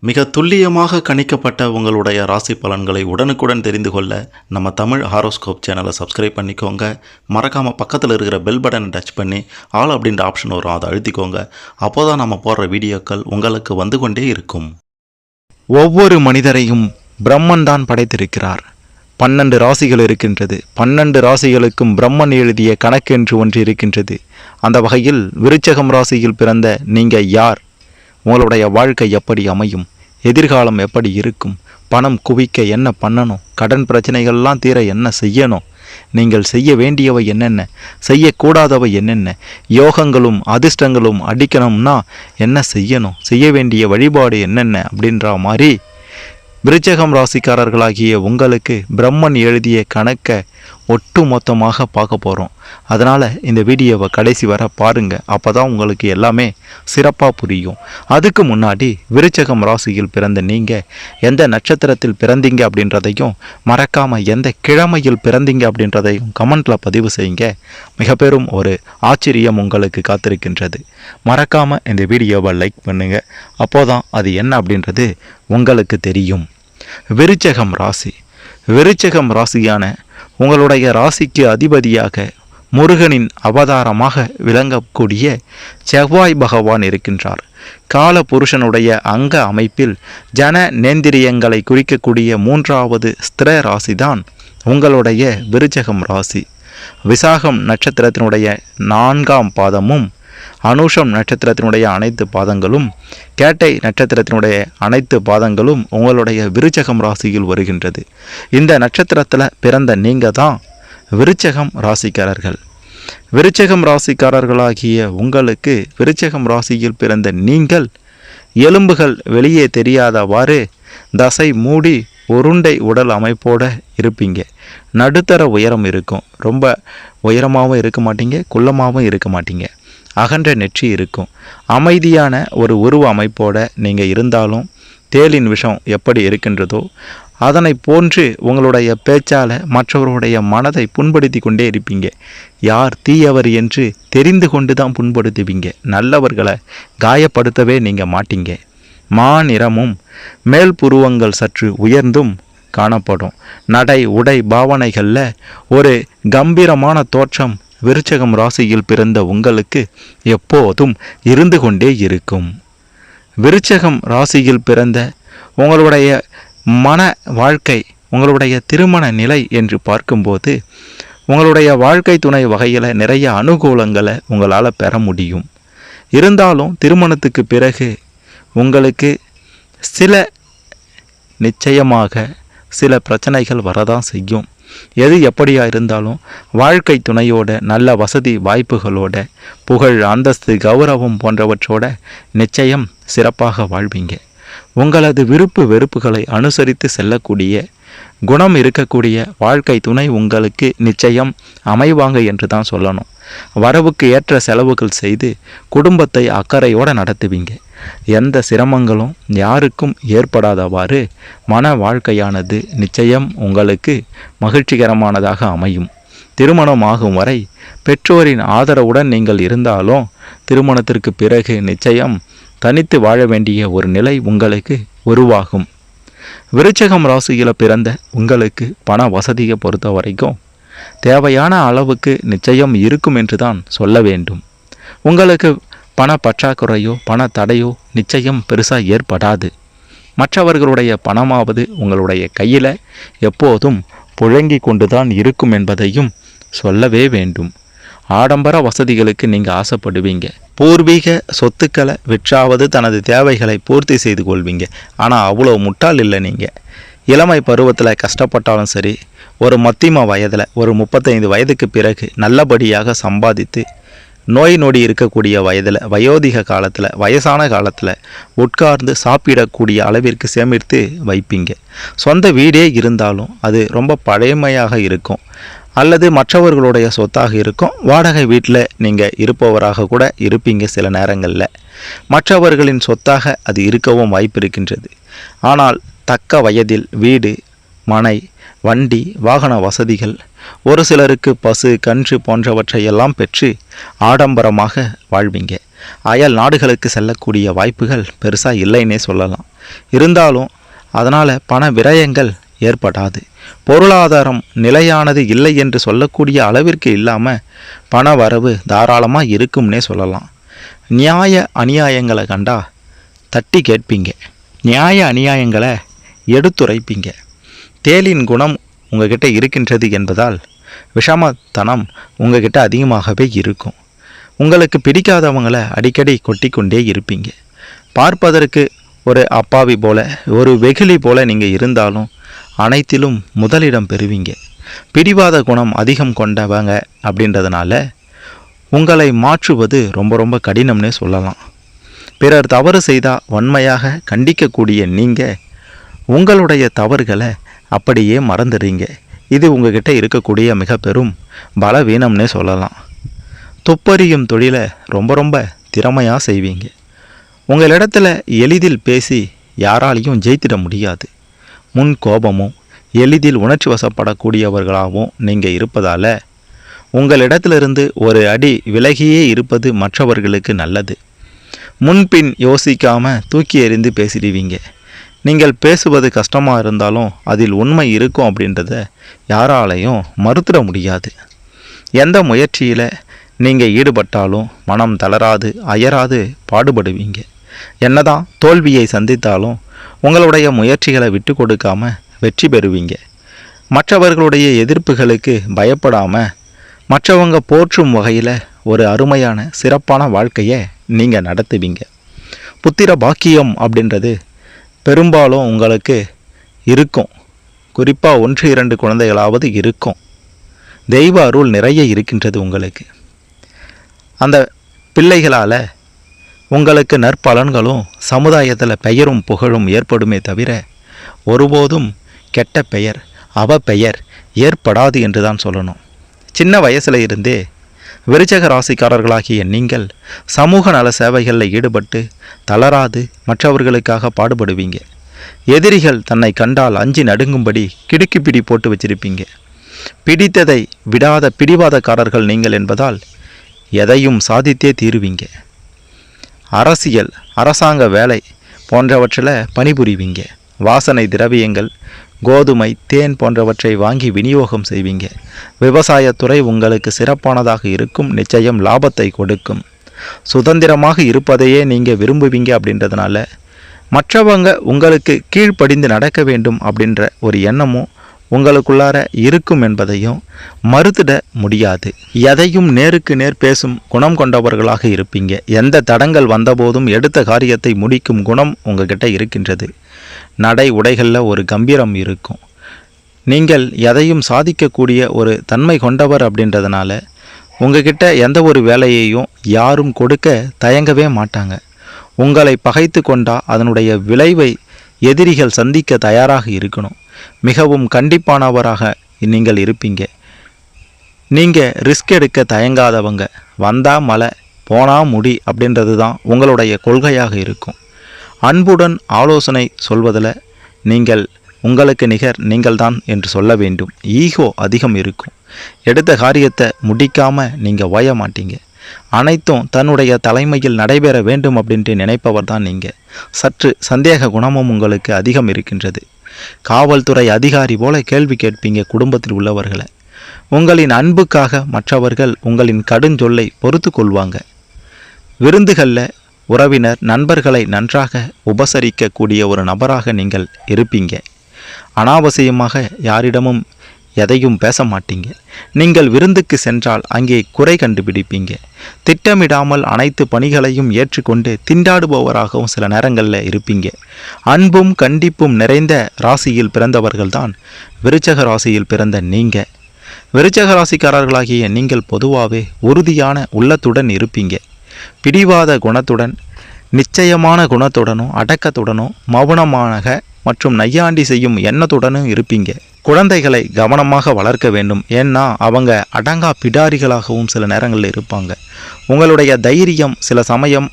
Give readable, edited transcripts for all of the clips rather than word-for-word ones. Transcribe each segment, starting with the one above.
மிக துல்லியமாக கணிக்கப்பட்ட உங்களுடைய ராசி பலன்களை உடனுக்குடன் தெரிந்து கொள்ள நம்ம தமிழ் ஹாரோஸ்கோப் சேனலை சப்ஸ்கிரைப் பண்ணிக்கோங்க. மறக்காமல் பக்கத்தில் இருக்கிற பெல் பட்டனை டச் பண்ணி ஆல் அப்படின்ற ஆப்ஷன் வரும், அதை அழுத்திக்கோங்க. அப்போ தான் நம்ம போடுற வீடியோக்கள் உங்களுக்கு வந்து கொண்டே இருக்கும். ஒவ்வொரு மனிதரையும் பிரம்மன் தான் படைத்திருக்கிறார். 12 ராசிகள் இருக்கின்றது. 12 ராசிகளுக்கும் பிரம்மன் எழுதிய கணக்கு என்று ஒன்று இருக்கின்றது. அந்த வகையில் விருச்சகம் ராசியில் பிறந்த நீங்கள் யார்? உங்களுடைய வாழ்க்கை எப்படி அமையும்? எதிர்காலம் எப்படி இருக்கும்? பணம் குவிக்க என்ன பண்ணணும்? கடன் பிரச்சனைகள்லாம் தீர என்ன செய்யணும்? நீங்கள் செய்ய வேண்டியவை என்னென்ன, செய்யக்கூடாதவை என்னென்ன? யோகங்களும் அதிர்ஷ்டங்களும் அடிக்கணும்னா என்ன செய்யணும்? செய்ய வேண்டிய வழிபாடு என்னென்ன அப்படின்ற மாதிரி விருச்சகம் ராசிக்காரர்களாகிய உங்களுக்கு பிரம்மன் எழுதிய கணக்கை ஒட்டு மொத்தமாக பார்க்க போகிறோம். அதனால் இந்த வீடியோவை கடைசி வர பாருங்கள். அப்போ தான் உங்களுக்கு எல்லாமே சிறப்பாக புரியும். அதுக்கு முன்னாடி விருச்சகம் ராசியில் பிறந்த நீங்கள் எந்த நட்சத்திரத்தில் பிறந்தீங்க அப்படின்றதையும் மறக்காமல் எந்த கிழமையில் பிறந்தீங்க அப்படின்றதையும் கமெண்ட்டில் பதிவு செய்யுங்க. மிக பெரும் ஒரு ஆச்சரியம் உங்களுக்கு காத்திருக்கின்றது. மறக்காமல் இந்த வீடியோவை லைக் பண்ணுங்கள். அப்போதான் அது என்ன அப்படின்றது உங்களுக்கு தெரியும். விருச்சகம் ராசி. விருச்சகம் ராசியான உங்களுடைய ராசிக்கு அதிபதியாக முருகனின் அவதாரமாக விளங்கக்கூடிய செவ்வாய் பகவான் இருக்கின்றார். கால புருஷனுடைய அங்க அமைப்பில் ஜன நேந்திரியங்களை குறிக்கக்கூடிய 3வது ஸ்திர ராசிதான் உங்களுடைய விருச்சகம் ராசி. விசாகம் நட்சத்திரத்தினுடைய 4ஆம் பாதமும் அனுஷம் நட்சத்திரத்தினுடைய அனைத்து பாதங்களும் கேட்டை நட்சத்திரத்தினுடைய அனைத்து பாதங்களும் உங்களுடைய விருச்சகம் ராசியில் வருகின்றது. இந்த நட்சத்திரத்தில் பிறந்த நீங்கள் தான் விருச்சகம் ராசிக்காரர்கள். விருச்சகம் ராசிக்காரர்களாகிய உங்களுக்கு விருச்சகம் ராசியில் பிறந்த நீங்கள் எலும்புகள் வெளியே தெரியாதவாறு தசை மூடி உருண்டை உடல் அமைப்போடு இருப்பீங்க. நடுத்தர உயரம் இருக்கும். ரொம்ப உயரமாகவும் இருக்க மாட்டீங்க, குள்ளமாகவும் இருக்க மாட்டீங்க. அகன்ற நெற்றி இருக்கும். அமைதியான ஒரு உருவ அமைப்போடு நீங்கள் இருந்தாலும் தேளின் விஷம் எப்படி இருக்கின்றதோ அதனை போன்று உங்களுடைய பேச்சால் மற்றவருடைய மனதை புண்படுத்தி கொண்டே இருப்பீங்க. யார் தீயவர் என்று தெரிந்து கொண்டு தான் புண்படுத்துவீங்க. நல்லவர்களை காயப்படுத்தவே நீங்கள் மாட்டீங்க. மாநிறமும் மேல் புருவங்கள் சற்று உயர்ந்தும் காணப்படும். நடை உடை பாவனைகளில் ஒரு கம்பீரமான தோற்றம் விருச்சகம் ராசியில் பிறந்த உங்களுக்கு எப்போதும் இருந்து கொண்டே இருக்கும். விருச்சகம் ராசியில் பிறந்த உங்களுடைய மன வாழ்க்கை, உங்களுடைய திருமண நிலை என்று பார்க்கும்போது உங்களுடைய வாழ்க்கை துணை வகையில் நிறைய அனுகூலங்களை உங்களால் பெற முடியும். இருந்தாலும் திருமணத்துக்கு பிறகு உங்களுக்கு நிச்சயமாக சில பிரச்சனைகள் வரதான் செய்யும். எது எப்படியா இருந்தாலும் வாழ்க்கை துணையோட நல்ல வசதி வாய்ப்புகளோட புகழ் அந்தஸ்து கௌரவம் போன்றவற்றோட நிச்சயம் சிறப்பாக வாழ்வீங்க. உங்களது விருப்பு வெறுப்புகளை அனுசரித்து செல்லக்கூடிய குணம் இருக்கக்கூடிய வாழ்க்கை துணை உங்களுக்கு நிச்சயம் அமைவாங்க என்று தான் சொல்லணும். வரவுக்கு ஏற்ற செலவுகள் செய்து குடும்பத்தை அக்கறையோடு நடத்துவீங்க. எந்த சிரமங்களும் யாருக்கும் ஏற்படாதவாறு மன வாழ்க்கையானது நிச்சயம் உங்களுக்கு மகிழ்ச்சிகரமானதாக அமையும். திருமணம் ஆகும் வரை பெற்றோரின் ஆதரவுடன் நீங்கள் இருந்தாலும் திருமணத்திற்கு பிறகு நிச்சயம் தனித்து வாழ வேண்டிய ஒரு நிலை உங்களுக்கு உருவாகும். விருச்சகம் ராசியில் பிறந்த உங்களுக்கு பண வசதியை பொறுத்த வரைக்கும் தேவையான அளவுக்கு நிச்சயம் இருக்கும் என்று தான் சொல்ல வேண்டும். உங்களுக்கு பண பற்றாக்குறையோ பண தடையோ நிச்சயம் பெருசாக ஏற்படாது. மற்றவர்களுடைய பணமாவது உங்களுடைய கையில் எப்போதும் புழங்கி கொண்டு தான் இருக்கும் என்பதையும் சொல்லவே வேண்டும். ஆடம்பர வசதிகளுக்கு நீங்கள் ஆசைப்படுவீங்க. பூர்வீக சொத்துக்களை விற்றாவது தனது தேவைகளை பூர்த்தி செய்து கொள்வீங்க. ஆனால் அவ்வளோ முட்டாள் இல்லை நீங்கள். இளமை பருவத்தில் கஷ்டப்பட்டாலும் சரி, ஒரு மத்தியம வயதில் ஒரு 35 வயதுக்கு பிறகு நல்லபடியாக சம்பாதித்து நோய் நொடி இருக்கக்கூடிய வயதில் வயோதிக காலத்தில் வயசான காலத்தில் உட்கார்ந்து சாப்பிடக்கூடிய அளவிற்கு சேமித்து வைப்பீங்க. சொந்த வீடே இருந்தாலும் அது ரொம்ப பழமையாக இருக்கும் அல்லது மற்றவர்களுடைய சொத்தாக இருக்கும். வாடகை வீட்டில் நீங்கள் இருப்பவராக கூட இருப்பீங்க. சில நேரங்களில் மற்றவர்களின் சொத்தாக அது இருக்கவும் வாய்ப்பு இருக்கின்றது. ஆனால் தக்க வயதில் வீடு மனை வண்டி வாகன வசதிகள் ஒரு சிலருக்கு பசு கன்று போன்றவற்றையெல்லாம் பெற்று ஆடம்பரமாக வாழ்வீங்க. அயல் நாடுகளுக்கு செல்லக்கூடிய வாய்ப்புகள் பெருசாக இல்லைன்னே சொல்லலாம். இருந்தாலும் அதனால் பண விரயங்கள் ஏற்படாது. பொருளாதாரம் நிலையானது இல்லை என்று சொல்லக்கூடிய அளவிற்கு இல்லாமல் பண வரவு தாராளமாக இருக்கும்னே சொல்லலாம். நியாய அநியாயங்களை கண்டா தட்டி கேட்பீங்க, நியாய அநியாயங்களை எடுத்துரைப்பீங்க. தேலின் குணம் உங்ககிட்ட இருக்கின்றது என்பதால் விஷமத்தனம் உங்ககிட்ட அதிகமாகவே இருக்கும். உங்களுக்கு பிடிக்காதவங்களை அடிக்கடி கொட்டி கொண்டே இருப்பீங்க. பார்ப்பதற்கு ஒரு அப்பாவி போல, ஒரு வெகுளி போல நீங்கள் இருந்தாலும் அனைத்திலும் முதலிடம் பெறுவீங்க. பிடிவாத குணம் அதிகம் கொண்டவங்க அப்படின்றதுனால உங்களை மாற்றுவது ரொம்ப ரொம்ப கடினம்னே சொல்லலாம். பிறர் தவறு செய்தால் வன்மையாக கண்டிக்கக்கூடிய நீங்கள் உங்களுடைய தவறுகளை அப்படியே மறந்துடுறீங்க. இது உங்ககிட்ட இருக்கக்கூடிய மிக பெரும் பலவீனம்னே சொல்லலாம். துப்பறியும் தொழிலை ரொம்ப ரொம்ப திறமையாக செய்வீங்க. உங்களிடத்தில் எளிதில் பேசி யாராலையும் ஜெயித்திட முடியாது. முன் கோபமும் எளிதில் உணர்ச்சி வசப்படக்கூடியவர்களாகவும் நீங்கள் இருப்பதால் உங்களிடத்திலிருந்து ஒரு அடி விலகியே இருப்பது மற்றவர்களுக்கு நல்லது. முன்பின் யோசிக்காமல் தூக்கி எறிந்து பேசிடுவீங்க. நீங்கள் பேசுவது கஷ்டமாக இருந்தாலும் அதில் உண்மை இருக்கும் அப்படின்றத யாராலையும் மறுத்திட முடியாது. எந்த முயற்சியில் நீங்கள் ஈடுபட்டாலும் மனம் தளராது அயராது பாடுபடுவீங்க. என்னதான் தோல்வியை சந்தித்தாலும் உங்களுடைய முயற்சிகளை விட்டு கொடுக்காம வெற்றி பெறுவீங்க. மற்றவர்களுடைய எதிர்ப்புகளுக்கு பயப்படாமல் மற்றவங்க போற்றும் வகையில் ஒரு அருமையான சிறப்பான வாழ்க்கையை நீங்கள் நடத்துவீங்க. புத்திர பாக்கியம் அப்படின்றது பெரும்பாலும் உங்களுக்கு இருக்கும். குறிப்பாக 1-2 குழந்தைகளாவது இருக்கும். தெய்வ அருள் நிறைய இருக்கின்றது உங்களுக்கு. அந்த பிள்ளைகளால் உங்களுக்கு நற்பலன்களும் சமுதாயத்தில் பெயரும் புகழும் ஏற்படுமே தவிர ஒருபோதும் கெட்ட பெயர் அவப்பெயர் ஏற்படாது என்று தான் சொல்லணும். சின்ன வயசில் இருந்தே விருச்சக ராசிக்காரர்களாகிய நீங்கள் சமூக நல சேவைகளில் ஈடுபட்டு தளராது மற்றவர்களுக்காக பாடுபடுவீங்க. எதிரிகள் தன்னை கண்டால் அஞ்சி நடுங்கும்படி கிடுக்கிப்பிடி போட்டு வச்சிருப்பீங்க. பிடித்ததை விடாத பிடிவாதக்காரர்கள் நீங்கள் என்பதால் எதையும் சாதித்தே தீருவீங்க. அரசியல், அரசாங்க வேலை போன்றவற்றில் பணிபுரிவீங்க. வாசனை திரவியங்கள், கோதுமை, தேன் போன்றவற்றை வாங்கி விநியோகம் செய்வீங்க. விவசாயத்துறை உங்களுக்கு சிறப்பானதாக இருக்கும். நிச்சயம் லாபத்தை கொடுக்கும். சுதந்திரமாக இருப்பதையே நீங்கள் விரும்புவீங்க. அப்படின்றதுனால மற்றவங்க உங்களுக்கு கீழ்ப்படிந்து நடக்க வேண்டும் அப்படின்ற ஒரு எண்ணமும் உங்களுக்குள்ளார இருக்கும் என்பதையும் மறுத்திட முடியாது. எதையும் நேருக்கு நேர் பேசும் குணம் கொண்டவர்களாக இருப்பீங்க. எந்த தடங்கள் வந்தபோதும் எடுத்த காரியத்தை முடிக்கும் குணம் உங்ககிட்ட இருக்கின்றது. நடை உடைகளில் ஒரு கம்பீரம் இருக்கும். நீங்கள் எதையும் சாதிக்கக்கூடிய ஒரு தன்மை கொண்டவர் அப்படின்றதுனால உங்ககிட்ட எந்த ஒரு வேலையையும் யாரும் கொடுக்க தயங்கவே மாட்டாங்க. உங்களை பகைத்து கொண்டால் அதனுடைய விளைவை எதிரிகள் சந்திக்க தயாராக இருக்கணும். மிகவும் கண்டிப்பானவராக நீங்கள் இருப்பீங்க. நீங்கள் ரிஸ்க் எடுக்க தயங்காதவங்க. வந்தால் மழை போனால் முடி அப்படின்றது தான் உங்களுடைய கொள்கையாக இருக்கும். அன்புடன் ஆலோசனை சொல்வதில் நீங்கள் உங்களுக்கு நிகர் நீங்கள்தான் என்று சொல்ல வேண்டும். ஈகோ அதிகம் இருக்கும். எடுத்த காரியத்தை முடிக்காமல் நீங்கள் ஓய மாட்டீங்க. அனைத்தும் தன்னுடைய தலைமையில் நடைபெற வேண்டும் அப்படின்ட்டு நினைப்பவர் தான் நீங்கள். சற்று சந்தேக குணமும் உங்களுக்கு அதிகம் இருக்கின்றது. காவல்துறை அதிகாரி போல கேள்வி கேட்பீங்க குடும்பத்தில் உள்ளவர்களை. உங்களின் அன்புக்காக மற்றவர்கள் உங்களின் கடுஞ்சொல்லை பொறுத்து கொள்வாங்க. விருந்துகளில் உறவினர் நண்பர்களை நன்றாக உபசரிக்கக்கூடிய ஒரு நபராக நீங்கள் இருப்பீங்க. அனாவசியமாக யாரிடமும் எதையும் பேச மாட்டீங்க. நீங்கள் விருந்துக்கு சென்றால் அங்கே குறை கண்டுபிடிப்பீங்க. திட்டமிடாமல் அனைத்து பணிகளையும் ஏற்றுக்கொண்டு திண்டாடுபவராகவும் சில நேரங்களில் இருப்பீங்க. அன்பும் கண்டிப்பும் நிறைந்த ராசியில் பிறந்தவர்கள்தான் விருச்சக ராசியில் பிறந்த நீங்கள். விருச்சக ராசிக்காரர்களாகிய நீங்கள் பொதுவாகவே உறுதியான உள்ளத்துடன் இருப்பீங்க. பிடிவாத குணத்துடன், நிச்சயமான குணத்துடனும், அடக்கத்துடனும், மௌனமாக மற்றும் நையாண்டி செய்யும் எண்ணத்துடனும் இருப்பீங்க. குழந்தைகளை கவனமாக வளர்க்க வேண்டும். ஏன்னா அவங்க அடங்கா பிடாரிகளாகவும் சில நேரங்களில் இருப்பாங்க. உங்களுடைய தைரியம் சில சமயம்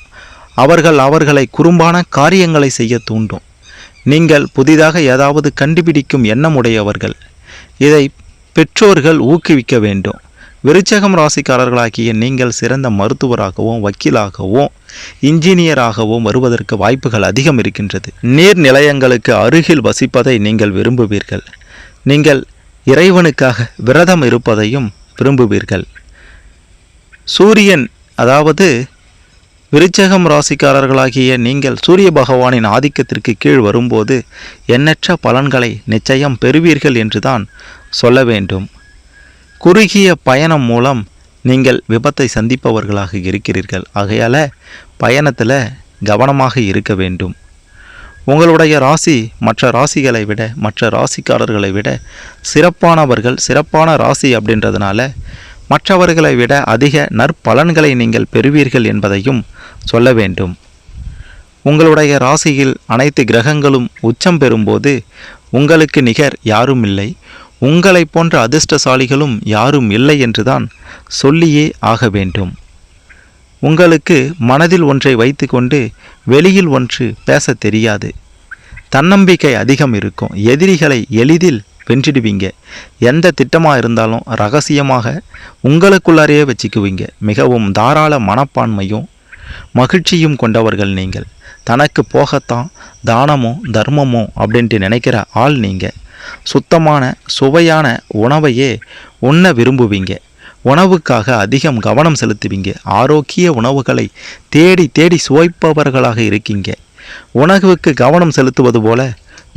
அவர்களை குறும்பான காரியங்களை செய்ய தூண்டும். நீங்கள் புதிதாக ஏதாவது கண்டுபிடிக்கும் எண்ணமுடையவர்கள். இதை பெற்றோர்கள் ஊக்குவிக்க வேண்டும். விருச்சகம் ராசிக்காரர்களாகிய நீங்கள் சிறந்த மருத்துவராகவும் வக்கீலாகவும் இன்ஜினியராகவும் வருவதற்கு வாய்ப்புகள் அதிகம் இருக்கின்றது. நீர் நிலையங்களுக்கு அருகில் வசிப்பதை நீங்கள் விரும்புவீர்கள். நீங்கள் இறைவனுக்காக விரதம் இருப்பதையும் விரும்புவீர்கள். சூரியன், அதாவது விருச்சகம் ராசிக்காரர்களாகிய நீங்கள் சூரிய பகவானின் ஆதிக்கத்திற்கு கீழ் வரும்போது எண்ணற்ற பலன்களை நிச்சயம் பெறுவீர்கள் என்றுதான் சொல்ல வேண்டும். குறுகிய பயணம் மூலம் நீங்கள் விபத்தை சந்திப்பவர்களாக இருக்கிறீர்கள். ஆகையால் பயணத்தில் கவனமாக இருக்க வேண்டும். உங்களுடைய ராசி மற்ற ராசிகளை விட, மற்ற ராசிக்காரர்களை விட சிறப்பானவர்கள், சிறப்பான ராசி அப்படின்றதுனால மற்றவர்களை விட அதிக நற்பலன்களை நீங்கள் பெறுவீர்கள் என்பதையும் சொல்ல வேண்டும். உங்களுடைய ராசியில் அனைத்து கிரகங்களும் உச்சம் பெறும்போது உங்களுக்கு நிகர் யாரும் இல்லை, உங்களை போன்ற அதிர்ஷ்டசாலிகளும் யாரும் இல்லை என்றுதான் சொல்லியே ஆக வேண்டும். உங்களுக்கு மனதில் ஒன்றை வைத்துக்கொண்டு வெளியில் ஒன்று பேச தெரியாது. தன்னம்பிக்கை அதிகம் இருக்கும். எதிரிகளை எளிதில் வென்றிடுவீங்க. எந்த திட்டமாக இருந்தாலும் ரகசியமாக உங்களுக்குள்ளாரையே வச்சுக்குவீங்க. மிகவும் தாராள மனப்பான்மையும் மகிழ்ச்சியும் கொண்டவர்கள் நீங்கள். தனக்கு போகத்தான் தானமோ தர்மமோ அப்படின்ட்டு நினைக்கிற ஆள் நீங்கள். சுத்தமான சுவையான உணவையே உண்ண விரும்புவீங்க. உணவுக்காக அதிகம் கவனம் செலுத்துவீங்க. ஆரோக்கிய உணவுகளை தேடி தேடி சுவைப்பவர்களாக இருக்கீங்க. உணவுக்கு கவனம் செலுத்துவது போல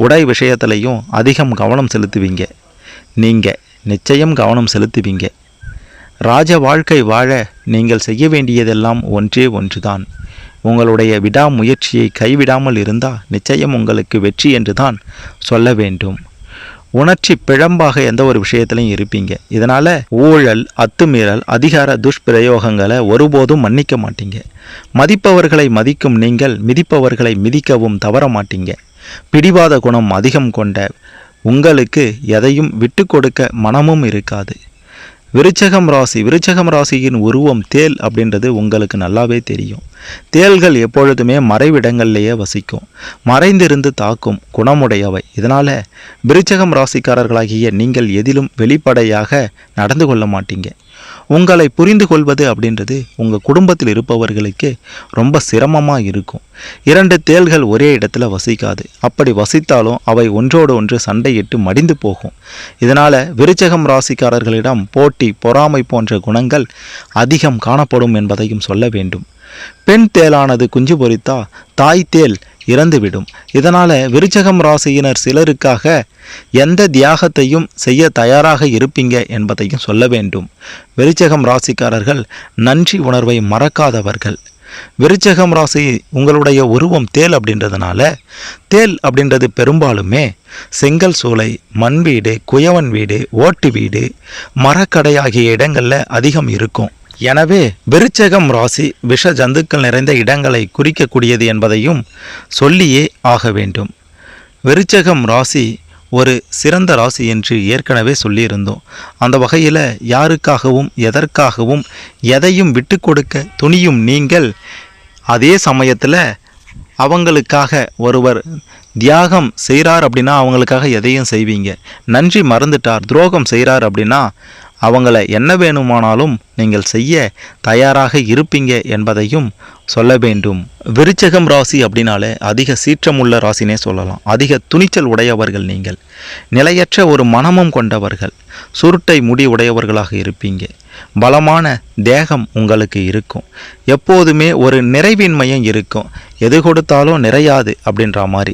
உடை விஷயத்திலையும் அதிகம் கவனம் செலுத்துவீங்க. நீங்கள் நிச்சயம் கவனம் செலுத்துவீங்க. ராஜ வாழ்க்கை வாழ நீங்கள் செய்ய வேண்டியதெல்லாம் ஒன்றே ஒன்றுதான். உங்களுடைய விடாமுயற்சியை கைவிடாமல் இருந்தால் நிச்சயம் உங்களுக்கு வெற்றி என்று தான் சொல்ல வேண்டும். உணர்ச்சி பிழம்பாக எந்த ஒரு விஷயத்திலையும் இருப்பீங்க. இதனால் ஊழல், அத்துமீறல், அதிகார துஷ்பிரயோகங்களை ஒருபோதும் மன்னிக்க மாட்டீங்க. மதிப்பவர்களை மதிக்கும் நீங்கள் மிதிப்பவர்களை மிதிக்கவும் தவற மாட்டீங்க. பிடிவாத குணம் அதிகம் கொண்ட உங்களுக்கு எதையும் விட்டு கொடுக்க மனமும் இருக்காது. விருச்சகம் ராசியின் உருவம் தேல் அப்படின்றது உங்களுக்கு நல்லாவே தெரியும். தேள்கள் எப்பொழுதுமே மறைவிடங்கள்லேயே வசிக்கும். மறைந்திருந்து தாக்கும் குணமுடையவை. இதனால் விருச்சகம் ராசிக்காரர்களாகிய நீங்கள் எதிலும் வெளிப்படையாக நடந்து கொள்ள மாட்டீங்க. உங்களை புரிந்து கொள்வது அப்படின்றது உங்கள் குடும்பத்தில் இருப்பவர்களுக்கு ரொம்ப சிரமமாக இருக்கும். 2 தேள்கள் ஒரே இடத்துல வசிக்காது. அப்படி வசித்தாலும் அவை ஒன்றோடு ஒன்று சண்டையிட்டு மடிந்து போகும். இதனால் விருச்சகம் ராசிக்காரர்களிடம் போட்டி, பொறாமை போன்ற குணங்கள் அதிகம் காணப்படும் என்பதையும் சொல்ல வேண்டும். பெண் தேளானது குஞ்சு பொரித்தா தாய் தேல் இறந்துவிடும். இதனால் விருச்சகம் ராசியினர் சிலருக்காக எந்த தியாகத்தையும் செய்ய தயாராக இருப்பீங்க என்பதையும் சொல்ல வேண்டும். விருச்சகம் ராசிக்காரர்கள் நன்றி உணர்வை மறக்காதவர்கள். விருச்சகம் ராசி உங்களுடைய உருவம் தேல் அப்படின்றதுனால, தேல் அப்படின்றது பெரும்பாலுமே செங்கல் சூளை, மண் வீடு, குயவன் வீடு, ஓட்டு வீடு, மரக்கடை ஆகிய இடங்களில் அதிகம் இருக்கும். எனவே விருச்சகம் ராசி விஷ ஜந்துக்கள் நிறைந்த இடங்களை குறிக்கக்கூடியது என்பதையும் சொல்லியே ஆக வேண்டும். விருச்சகம் ராசி ஒரு சிறந்த ராசி என்று ஏற்கனவே சொல்லியிருந்தோம். அந்த வகையில் யாருக்காகவும் எதற்காகவும் எதையும் விட்டு கொடுக்க துணியும் நீங்கள், அதே சமயத்தில் அவங்களுக்காக ஒருவர் தியாகம் செய்கிறார் அப்படின்னா அவங்களுக்காக எதையும் செய்வீங்க. நன்றி மறந்துட்டார், துரோகம் செய்கிறார் அப்படின்னா அவங்கள என்ன வேணுமானாலும் நீங்கள் செய்ய தயாராக இருப்பீங்க என்பதையும் சொல்ல வேண்டும். விருச்சகம் ராசி அப்படின்னாலே அதிக சீற்றமுள்ள ராசினே சொல்லலாம். அதிக துணிச்சல் உடையவர்கள் நீங்கள். நிலையற்ற ஒரு மனமும் கொண்டவர்கள். சுருட்டை முடி உடையவர்களாக இருப்பீங்க. பலமான தேகம் உங்களுக்கு இருக்கும். எப்போதுமே ஒரு நிறைவின்மையும் இருக்கும். எது கொடுத்தாலும் நிறையாது அப்படின்ற மாதிரி.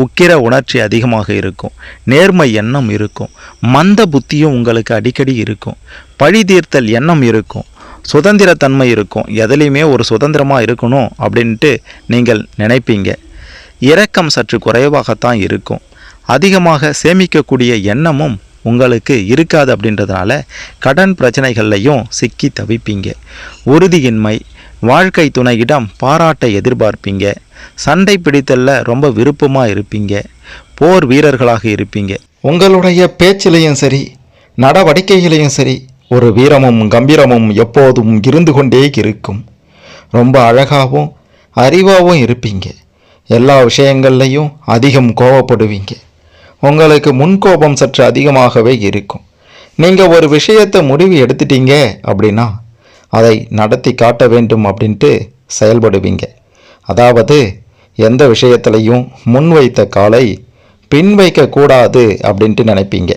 உக்கிர உணர்ச்சி அதிகமாக இருக்கும். நேர்மை எண்ணம் இருக்கும். மந்த புத்தியும் உங்களுக்கு அடிக்கடி இருக்கும். பழி தீர்த்தல் எண்ணம் இருக்கும். சுதந்திரத்தன்மை இருக்கும். எதுலேயுமே ஒரு சுதந்திரமாக இருக்கணும் அப்படின்ட்டு நீங்கள் நினைப்பீங்க. இரக்கம் சற்று குறைவாகத்தான் இருக்கும். அதிகமாக சேமிக்கக்கூடிய எண்ணமும் உங்களுக்கு இருக்காது. அப்படின்றதுனால கடன் பிரச்சனைகள்லையும் சிக்கி தவிப்பீங்க. உறுதியின்மை, வாழ்க்கை துணையிடம் பாராட்டை எதிர்பார்ப்பீங்க. சண்டை பிடித்தல்ல ரொம்ப விருப்பமாக இருப்பீங்க. போர் வீரர்களாக இருப்பீங்க. உங்களுடைய பேச்சிலையும் சரி, நடவடிக்கையிலையும் சரி, ஒரு வீரமும் கம்பீரமும் எப்போதும் இருந்து கொண்டே இருக்கும். ரொம்ப அழகாகவும் அறிவாகவும் இருப்பீங்க. எல்லா விஷயங்கள்லையும் அதிகம் கோபப்படுவீங்க. உங்களுக்கு முன்கோபம் சற்று அதிகமாகவே இருக்கும். நீங்கள் ஒரு விஷயத்தை முடிவு எடுத்துட்டீங்க அப்படின்னா அதை நடத்தி காட்ட வேண்டும் அப்படின்ட்டு செயல்படுவீங்க. அதாவது எந்த விஷயத்திலையும் முன்வைத்த காலை பின் வைக்கக்கூடாது அப்படின்ட்டு நினைப்பீங்க.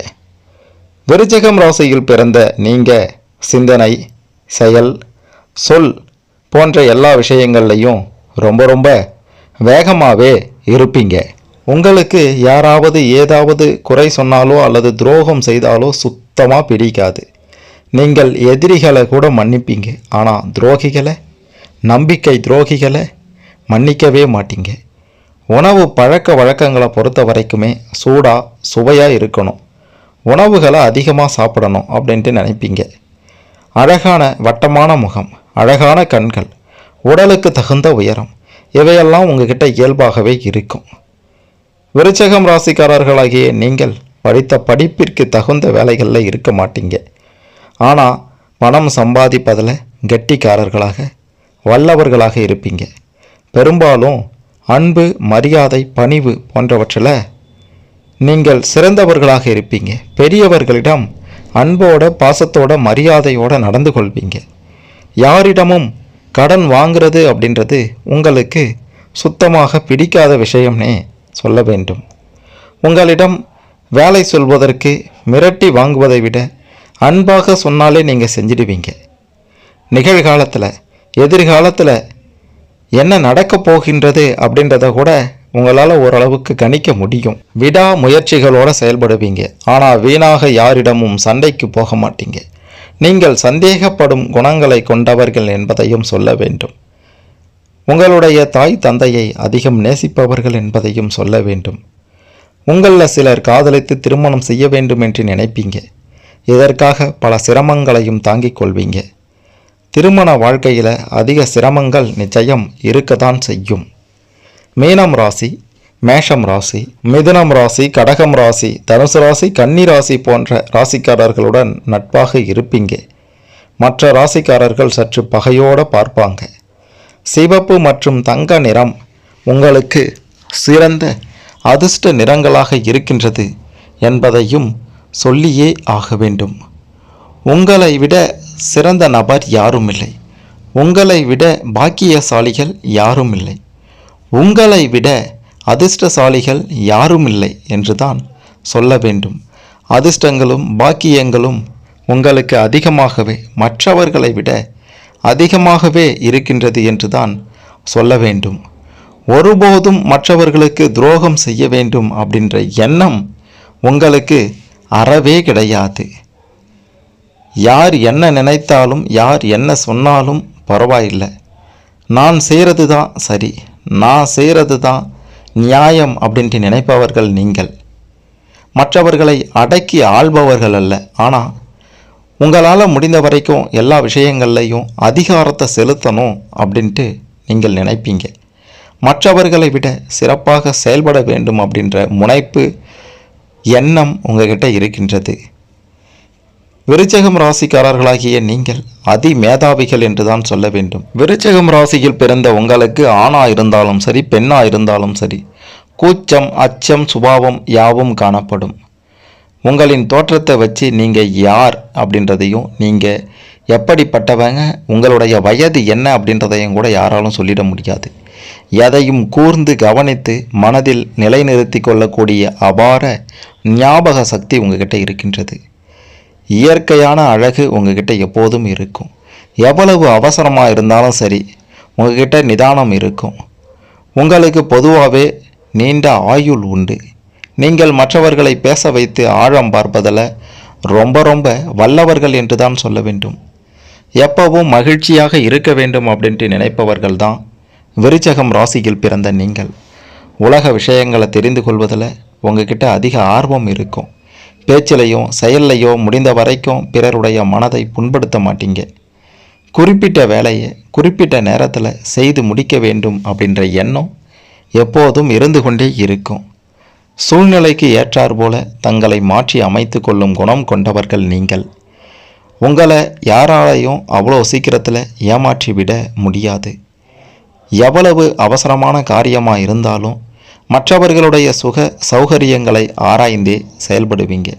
விருச்சிகம் ராசியில் பிறந்த நீங்கள் சிந்தனை, செயல், சொல் போன்ற எல்லா விஷயங்கள்லையும் ரொம்ப வேகமாகவே இருப்பீங்க. உங்களுக்கு யாராவது ஏதாவது குறை சொன்னாலோ அல்லது துரோகம் செய்தாலோ சுத்தமாக பிடிக்காது. நீங்கள் எதிரிகளை கூட மன்னிப்பீங்க, ஆனால் துரோகிகளை, நம்பிக்கை துரோகிகளை மன்னிக்கவே மாட்டீங்க. உணவு பழக்க வழக்கங்களை பொறுத்த வரைக்குமே சூடாக சுவையாக இருக்கணும், உணவுகளை அதிகமாக சாப்பிடணும் அப்படின்ட்டு நினைப்பீங்க. அழகான வட்டமான முகம், அழகான கண்கள், உடலுக்கு தகுந்த உயரம், இவையெல்லாம் உங்ககிட்ட இயல்பாகவே இருக்கும். விருச்சிகம் ராசிக்காரர்களாகிய நீங்கள் படித்த படிப்பிற்கு தகுந்த வேலைகளில் இருக்க மாட்டீங்க. ஆனால் பணம் சம்பாதிப்பதில் கெட்டிக்காரர்களாக, வல்லவர்களாக இருப்பீங்க. பெரும்பாலும் அன்பு, மரியாதை, பணிவு போன்றவற்றில் நீங்கள் சிறந்தவர்களாக இருப்பீங்க. பெரியவர்களிடம் அன்போட, பாசத்தோட, மரியாதையோட நடந்து கொள்வீங்க. யாரிடமும் கடன் வாங்கிறது அப்படின்றது உங்களுக்கு சுத்தமாக பிடிக்காத விஷயம்னே சொல்ல வேண்டும். உங்களிடம் வேலை சொல்வதற்கு மிரட்டி வாங்குவதை விட அன்பாக சொன்னாலே நீங்கள் செஞ்சிடுவீங்க. நிகழ்காலத்தில், எதிர்காலத்தில் என்ன நடக்கப் போகின்றது அப்படின்றத கூட உங்களால் ஓரளவுக்கு கணிக்க முடியும். விடா முயற்சிகளோடு செயல்படுவீங்க. ஆனால் வீணாக யாரிடமும் சண்டைக்கு போக மாட்டீங்க. நீங்கள் சந்தேகப்படும் குணங்களை கொண்டவர்கள் என்பதையும் சொல்ல வேண்டும். உங்களுடைய தாய் தந்தையை அதிகம் நேசிப்பவர்கள் என்பதையும் சொல்ல வேண்டும். உங்களில் சிலர் காதலித்து திருமணம் செய்ய வேண்டும் என்று நினைப்பீங்க. இதற்காக பல சிரமங்களையும் தாங்கிக் கொள்வீங்க. திருமண வாழ்க்கையில் அதிக சிரமங்கள் நிச்சயம் இருக்கத்தான் செய்யும். மீனம் ராசி, மேஷம் ராசி, மிதுனம் ராசி, கடகம் ராசி, தனுசு ராசி, கன்னி ராசி போன்ற ராசிக்காரர்களுடன் நட்பாக இருப்பீங்க. மற்ற ராசிக்காரர்கள் சற்று பகையோடு பார்ப்பாங்க. சிவப்பு மற்றும் தங்க நிறம் உங்களுக்கு சிறந்த அதிர்ஷ்ட நிறங்களாக இருக்கின்றது என்பதையும் சொல்லியே ஆக வேண்டும். உங்களை விட சிறந்த நபர் யாரும் இல்லை. உங்களை விட பாக்கியசாலிகள் யாரும் இல்லை. உங்களை விட அதிர்ஷ்டசாலிகள் யாரும் இல்லை என்றுதான் சொல்ல வேண்டும். அதிர்ஷ்டங்களும் பாக்கியங்களும் உங்களுக்கு அதிகமாகவே, மற்றவர்களை விட அதிகமாகவே இருக்கின்றது என்றுதான் சொல்ல வேண்டும். ஒருபோதும் மற்றவர்களுக்கு துரோகம் செய்ய வேண்டும் அப்படின்ற எண்ணம் உங்களுக்கு அறவே கிடையாது. யார் என்ன நினைத்தாலும், யார் என்ன சொன்னாலும் பரவாயில்லை, நான் செய்கிறது தான் சரி, நான் செய்கிறது தான் நியாயம் அப்படின்ட்டு நினைப்பவர்கள் நீங்கள். மற்றவர்களை அடக்கி ஆள்பவர்கள் அல்ல. ஆனால் உங்களால் முடிந்த வரைக்கும் எல்லா விஷயங்கள்லையும் அதிகாரத்தை செலுத்தணும் அப்படின்ட்டு நீங்கள் நினைப்பீங்க. மற்றவர்களை விட சிறப்பாக செயல்பட வேண்டும் அப்படின்ற முனைப்பு, எண்ணம் உங்ககிட்ட இருக்கின்றது. விருச்சிகம் ராசிக்காரர்களாகிய நீங்கள் அதிமேதாவிகள் என்றுதான் சொல்ல வேண்டும். விருச்சிகம் ராசியில் பிறந்த உங்களுக்கு ஆணா இருந்தாலும் சரி, பெண்ணா இருந்தாலும் சரி, கூச்சம், அச்சம், சுபாவம் யாவும் காணப்படும். உங்களின் தோற்றத்தை வச்சு நீங்கள் யார் அப்படின்றதையும், நீங்கள் எப்படிப்பட்டவங்க, உங்களுடைய வயது என்ன அப்படின்றதையும் கூட யாராலும் சொல்லிட முடியாது. எதையும் கூர்ந்து கவனித்து மனதில் நிலைநிறுத்தி கொள்ளக்கூடிய அபார ஞாபக சக்தி உங்ககிட்ட இருக்கின்றது. இயற்கையான அழகு உங்ககிட்ட எப்போதும் இருக்கும். எவ்வளவு அவசரமாக இருந்தாலும் சரி, உங்ககிட்ட நிதானம் இருக்கும். உங்களுக்கு பொதுவாகவே நீண்ட ஆயுள் உண்டு. நீங்கள் மற்றவர்களை பேச வைத்து ஆழம் பார்ப்பதில் ரொம்ப வல்லவர்கள் என்று தான் சொல்ல வேண்டும். எப்பவும் மகிழ்ச்சியாக இருக்க வேண்டும் அப்படின்ட்டு நினைப்பவர்கள் தான் விருச்சிகம் ராசியில் பிறந்த நீங்கள். உலக விஷயங்களை தெரிந்து கொள்வதில் உங்ககிட்ட அதிக ஆர்வம் இருக்கும். பேச்சிலையும் செயல்லையோ முடிந்த வரைக்கும் பிறருடைய மனதை புண்படுத்த மாட்டீங்க. குறிப்பிட்ட வேலையை குறிப்பிட்ட நேரத்தில் செய்து முடிக்க வேண்டும் அப்படின்ற எண்ணம் எப்போதும் இருந்து கொண்டே இருக்கும். சூழ்நிலைக்கு ஏற்றார் போல தங்களை மாற்றி அமைத்து கொள்ளும் குணம் கொண்டவர்கள் நீங்கள். உங்களை யாராலையும் அவ்வளோ சீக்கிரத்தில் ஏமாற்றிவிட முடியாது. எவ்வளவு அவசரமான காரியமாக இருந்தாலும் மற்றவர்களுடைய சுக சௌகரியங்களை ஆராய்ந்தே செயல்படுவீங்க.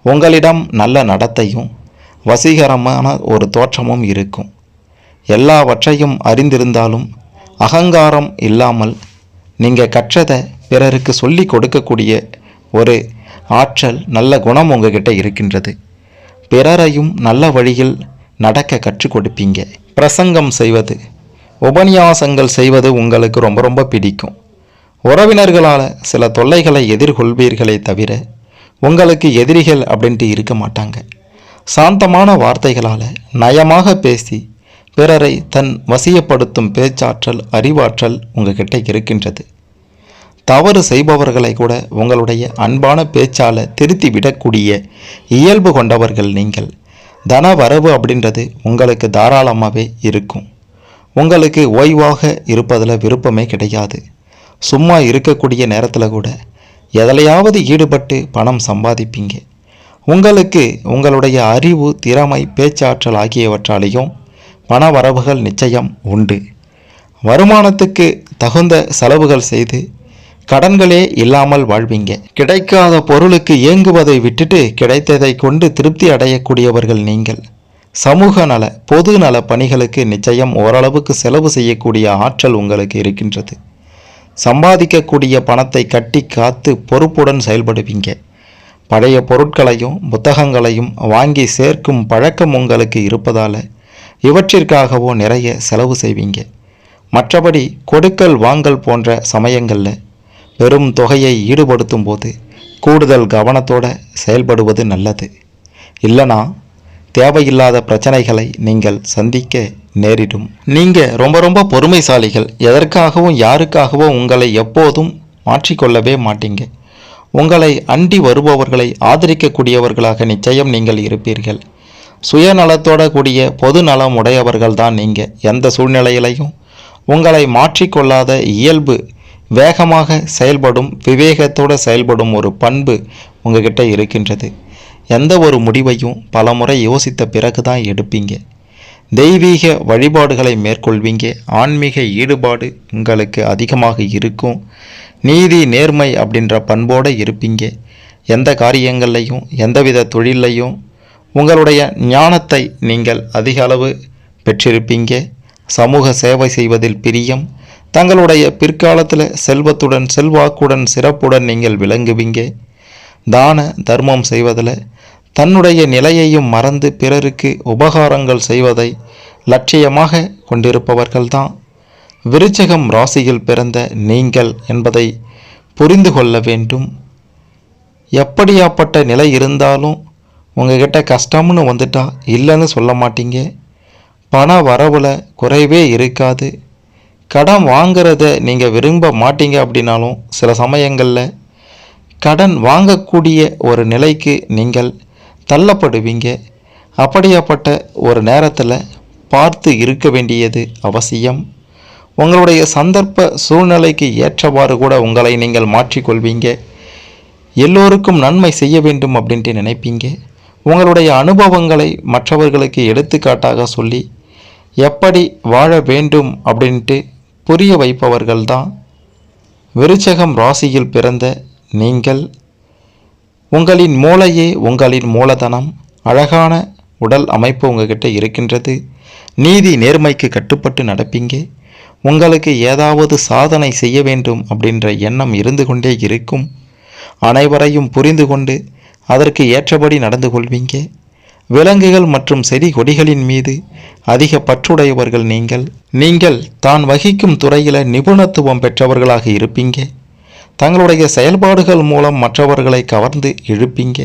உங்களிடம் நல்ல நடத்தையும் வசீகரமான ஒரு தோற்றமும் இருக்கும். எல்லாவற்றையும் அறிந்திருந்தாலும் அகங்காரம் இல்லாமல் நீங்கள் கற்றதை பிறருக்கு சொல்லி கொடுக்கக்கூடிய ஒரு ஆற்றல், நல்ல குணம் உங்ககிட்ட இருக்கின்றது. பிறரையும் நல்ல வழியில் நடக்க கற்றுக் கொடுப்பீங்க. பிரசங்கம் செய்வது, உபன்யாசங்கள் செய்வது உங்களுக்கு ரொம்ப ரொம்ப பிடிக்கும். உறவினர்களால் சில தொல்லைகளை எதிர்கொள்வீர்களே தவிர உங்களுக்கு எதிரிகள் அப்படின்ட்டு இருக்க மாட்டாங்க. சாந்தமான வார்த்தைகளால் நயமாக பேசி பிறரை தன் வசியப்படுத்தும் பேச்சாற்றல், அறிவாற்றல் உங்ககிட்ட இருக்கின்றது. தவறு செய்பவர்களை கூட உங்களுடைய அன்பான பேச்சால் திருத்தி விடக்கூடிய இயல்பு கொண்டவர்கள் நீங்கள். தன வரவு அப்படின்றது உங்களுக்கு தாராளமாகவே இருக்கும். உங்களுக்கு ஓய்வாக இருப்பதில் விருப்பமே கிடையாது. சும்மா இருக்கக்கூடிய நேரத்தில் கூட எதிலையாவது ஈடுபட்டு பணம் சம்பாதிப்பீங்க. உங்களுக்கு உங்களுடைய அறிவு, திறமை, பேச்சாற்றல் ஆகியவற்றாலேயும் பண வரவுகள் நிச்சயம் உண்டு. வருமானத்துக்கு தகுந்த செலவுகள் செய்து கடன்களே இல்லாமல் வாழ்வீங்க. கிடைக்காத பொருளுக்கு ஏங்குவதை விட்டுட்டு கிடைத்ததை கொண்டு திருப்தி அடையக்கூடியவர்கள் நீங்கள். சமூக நல, பொது நல பணிகளுக்கு நிச்சயம் ஓரளவுக்கு செலவு செய்யக்கூடிய ஆற்றல் உங்களுக்கு இருக்கின்றது. சம்பாதிக்கக்கூடிய பணத்தை கட்டி காத்து பொறுப்புடன் செயல்படுவீங்க. பழைய பொருட்களையும் புத்தகங்களையும் வாங்கி சேர்க்கும் பழக்கம் உங்களுக்கு இருப்பதால் இவற்றிற்காகவோ நிறைய செலவு செய்வீங்க. மற்றபடி கொடுக்கல் வாங்கல் போன்ற சமயங்களில் பெரும் தொகையை ஈடுபடுத்தும் போது கூடுதல் கவனத்தோடு செயல்படுவது நல்லது. இல்லைனா தேவையில்லாத பிரச்சனைகளை நீங்கள் சந்திக்க நேரிடும். நீங்கள் ரொம்ப ரொம்ப பொறுமைசாலிகள். எதற்காகவும் யாருக்காகவும் உங்களை எப்போதும் மாற்றிக்கொள்ளவே மாட்டீங்க. உங்களை அண்டி வருபவர்களை ஆதரிக்கக்கூடியவர்களாக நிச்சயம் நீங்கள் இருப்பீர்கள். சுயநலத்தோட கூடிய பொது நலம் உடையவர்கள் தான் நீங்கள். எந்த சூழ்நிலையிலையும் உங்களை மாற்றிக்கொள்ளாத இயல்பு, வேகமாக செயல்படும், விவேகத்தோடு செயல்படும் ஒரு பண்பு உங்ககிட்ட இருக்கின்றது. எந்த ஒரு முடிவையும் பல முறை யோசித்த பிறகு தான் எடுப்பீங்க. தெய்வீக வழிபாடுகளை மேற்கொள்வீங்க. ஆன்மீக ஈடுபாடு உங்களுக்கு அதிகமாக இருக்கும். நீதி, நேர்மை அப்படின்ற பண்போடு இருப்பீங்க. எந்த காரியங்கள்லையும் எந்தவித தொழிலையும் உங்களுடைய ஞானத்தை நீங்கள் அதிக அளவு பெற்றிருப்பீங்க. சமூக சேவை செய்வதில் பிரியம். தங்களுடைய பிற்காலத்தில் செல்வத்துடன், செல்வாக்குடன், சிறப்புடன் நீங்கள் விளங்குவீங்க. தான தர்மம் செய்வதில் தன்னுடைய நிலையையும் மறந்து பிறருக்கு உபகாரங்கள் செய்வதை லட்சியமாக கொண்டிருப்பவர்கள்தான் விருச்சிகம் ராசியில் பிறந்த நீங்கள் என்பதை புரிந்து கொள்ள வேண்டும். எப்படியாப்பட்ட நிலை இருந்தாலும் உங்ககிட்ட கஷ்டம்னு வந்துட்டா இல்லைன்னு சொல்ல மாட்டீங்க. பண வரவில் குறைவே இருக்காது. கடன் வாங்கிறத நீங்கள் விரும்ப மாட்டீங்க. அப்படின்னாலும் சில சமயங்களில் கடன் வாங்கக்கூடிய ஒரு நிலைக்கு நீங்கள் தள்ளப்படுவீங்க. அப்படியாப்பட்ட ஒரு நேரத்தில் பார்த்து இருக்க வேண்டியது அவசியம். உங்களுடைய சந்தர்ப்ப சூழ்நிலைக்கு ஏற்றவாறு கூட உங்களை நீங்கள் மாற்றிக்கொள்வீங்க. எல்லோருக்கும் நன்மை செய்ய வேண்டும் அப்படின்ட்டு நினைப்பீங்க. உங்களுடைய அனுபவங்களை மற்றவர்களுக்கு எடுத்துக்காட்டாக சொல்லி எப்படி வாழ வேண்டும் அப்படின்ட்டு புரிய வைப்பவர்கள்தான் விருச்சிகம் ராசியில் பிறந்த நீங்கள். உங்களின் மூளையே உங்களின் மூலதனம். அழகான உடல் அமைப்பு உங்ககிட்ட இருக்கின்றது. நீதி நேர்மைக்கு கட்டுப்பட்டு நடப்பீங்க. உங்களுக்கு ஏதாவது சாதனை செய்ய வேண்டும் அப்படின்ற எண்ணம் இருந்து கொண்டே இருக்கும். அனைவரையும் புரிந்து கொண்டு அதற்கு ஏற்றபடி நடந்து கொள்வீங்க. விலங்குகள் மற்றும் செடி கொடிகளின் மீது அதிக பற்றுடையவர்கள் நீங்கள் தான் வகிக்கும் துறையில் நிபுணத்துவம் பெற்றவர்களாக இருப்பீங்க. தங்களுடைய செயல்பாடுகள் மூலம் மற்றவர்களை கவர்ந்து இழுப்பீங்க.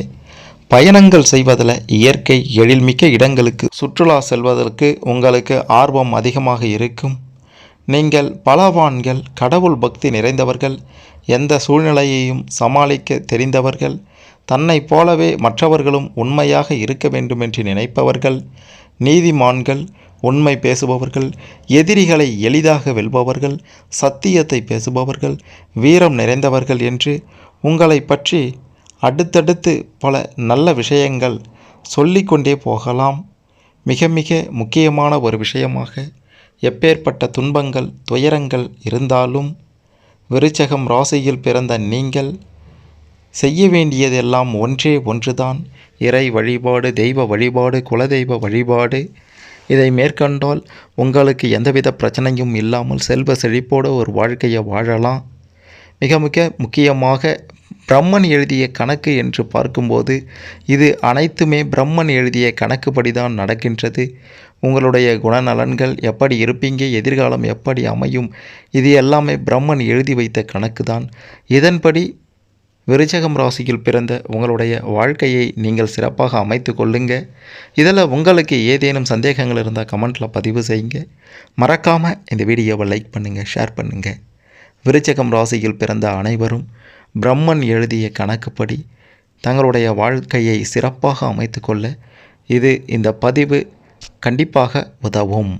பயணங்கள் செய்வதில் இயற்கை எழில்மிக்க இடங்களுக்கு சுற்றுலா செல்வதற்கு உங்களுக்கு ஆர்வம் அதிகமாக இருக்கும். நீங்கள் பலவான்கள், கடவுள் பக்தி நிறைந்தவர்கள், எந்த சூழ்நிலையையும் சமாளிக்க தெரிந்தவர்கள், தன்னை போலவே மற்றவர்களும் உண்மையாக இருக்க வேண்டுமென்று நினைப்பவர்கள், நீதிமான்கள், உண்மை பேசுபவர்கள், எதிரிகளை எளிதாக வெல்பவர்கள், சத்தியத்தை பேசுபவர்கள், வீரம் நிறைந்தவர்கள் என்று உங்களை பற்றி அடுத்தடுத்து பல நல்ல விஷயங்கள் சொல்லிக்கொண்டே போகலாம். மிக மிக முக்கியமான ஒரு விஷயமாக, எப்பேற்பட்ட துன்பங்கள், துயரங்கள் இருந்தாலும் விருச்சிகம் ராசியில் பிறந்த நீங்கள் செய்ய வேண்டியதெல்லாம் ஒன்றே ஒன்றுதான், இறை வழிபாடு, தெய்வ வழிபாடு, குலதெய்வ வழிபாடு. இதை மேற்கொண்டால் உங்களுக்கு எந்தவித பிரச்சனையும் இல்லாமல் செல்வ செழிப்போடு ஒரு வாழ்க்கையை வாழலாம். மிக முக்கியமாக பிரம்மன் எழுதிய கணக்கு என்று பார்க்கும்போது இது அனைத்துமே பிரம்மன் எழுதிய கணக்குப்படி தான் நடக்கின்றது. உங்களுடைய குணநலன்கள் எப்படி இருப்பீங்க, எதிர்காலம் எப்படி அமையும், இது எல்லாமே பிரம்மன் எழுதி வைத்த கணக்கு தான். இதன்படி விருச்சகம் ராசியில் பிறந்த உங்களுடைய வாழ்க்கையை நீங்கள் சிறப்பாக அமைத்து கொள்ளுங்க. இதில் உங்களுக்கு ஏதேனும் சந்தேகங்கள் இருந்தால் கமெண்ட்டில் பதிவு செய்யுங்க. மறக்காமல் இந்த வீடியோவை லைக் பண்ணுங்கள், ஷேர் பண்ணுங்கள். விருச்சகம் ராசியில் பிறந்த அனைவரும் பிரம்மன் எழுதிய கணக்குப்படி தங்களுடைய வாழ்க்கையை சிறப்பாக அமைத்து கொள்ள இந்த பதிவு கண்டிப்பாக உதவும்.